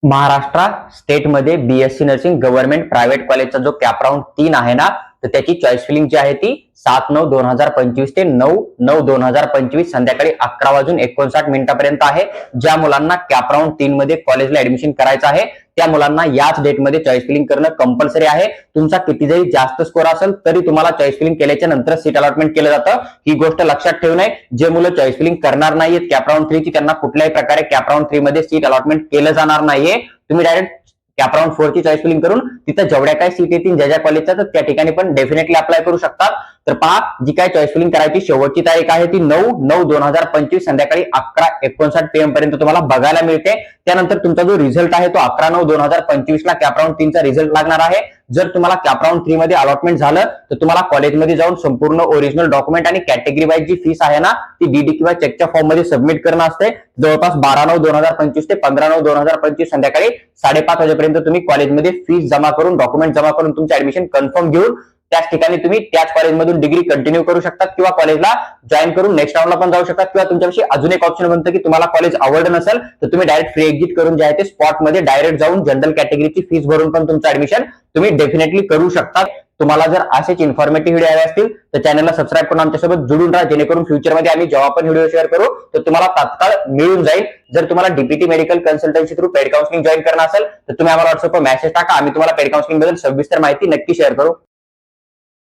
महाराष्ट्र स्टेटमध्ये BSc nursing government private कॉलेजचा जो कॅप राऊंड 3 आहे ना, तर त्याची चॉईस फिलिंग जी आहे ती 7/9/2025 ते 9/9/2025 संध्याकाळी 11:59 आहे. ज्या मुलांना कॅप राऊंड 3 मध्ये कॉलेजला ऍडमिशन करायचं आहे त्या मुलांना याच डेटमध्ये चॉईस फिलिंग करणं कंपल्सरी आहे. तुमचा किती जरी जास्त स्कोर असेल तरी तुम्हाला चॉईस फिलिंग केल्याच्या नंतर सीट अलॉटमेंट केलं जातं. ही गोष्ट लक्षात ठेवू नये. जे मुलं चॉईस फिलिंग करणार नाहीयेत कॅप राऊंड 3 ची त्यांना कुठल्याही प्रकारे कॅप राऊंड 3 मध्ये सीट अलॉटमेंट केलं जाणार नाहीये. तुम्ही डायरेक्ट कॅप राऊंड 4 ची चॉईस फिलिंग करून तिथं जेवढ्या काही सीट येतील ज्या कॉलेजच्या तर त्या ठिकाणी पण डेफिनेटली अप्लाय करू शकतात. तर पहा, जी काय चॉईस फिलिंग करायची शेवटची तारीख आहे ती 9/9/2025 संध्याकाळी 11:59 PM पर्यंत तुम्हाला बघायला मिळते. त्यानंतर तुमचा जो रिझल्ट आहे तो 11/9/2025 ला कॅप राऊंड 3 चा रिझल्ट लागणार आहे. जर तुम्हाला कॅप राऊंड 3 मध्ये अलॉटमेंट झालं तर तुम्हाला कॉलेजमध्ये जाऊन संपूर्ण ओरिजिनल डॉक्युमेंट आणि कॅटेगरी वाईज जी फीस आहे ना ती डीडी किंवा चेकच्या फॉर्म मध्ये सबमिट करणं असते. जवळपास 12/9/2025 ते 15/9/2025 संध्याकाळी 5:30 वाजेपर्यंत तुम्ही कॉलेजमध्ये फीस जमा करून डॉक्युमेंट जमा करून तुमचं ऍडमिशन कन्फर्म घेऊन त्याच ठिकाणी तुम्ही त्याच कॉलेजमधून डिग्री कंटिन्यू करू शकतात किंवा कॉलेजला जॉईन करून नेक्स्ट राऊंडला पण जाऊ शकतात. किंवा तुमच्याविषयी अजून एक ऑप्शन बनतं की तुम्हाला कॉलेज आवडलं नसेल तर तुम्ही डायरेक्ट फ्री एक्झिट करून जे आहे ते स्पॉटमध्ये डायरेक्ट जाऊन जनरल कॅटेगरीची फीस भरून पण तुमचं ऍडमिशन तुम्ही डेफिनेटली करू शकता. तुम्हाला जर असेच इन्फॉर्मेटिव्ह व्हिडिओ हवे असतील तर चॅनलला सबस्क्राईब करून आमच्यासोबत जुळून राहा, जेणेकरून फ्युचरमध्ये आम्ही जेव्हा पण व्हिडिओ शेअर करू तर तुम्हाला तात्काळ मिळून जाईल. जर तुम्हाला DPT medical consultancy through paid counselling join करणार असेल तर तुम्ही आम्हाला व्हॉट्सअपवर मेसेज टाका. आम्ही तुम्हाला पेड काउन्सिलिंग बद्दल सविस्तर माहिती नक्की शेअर करू.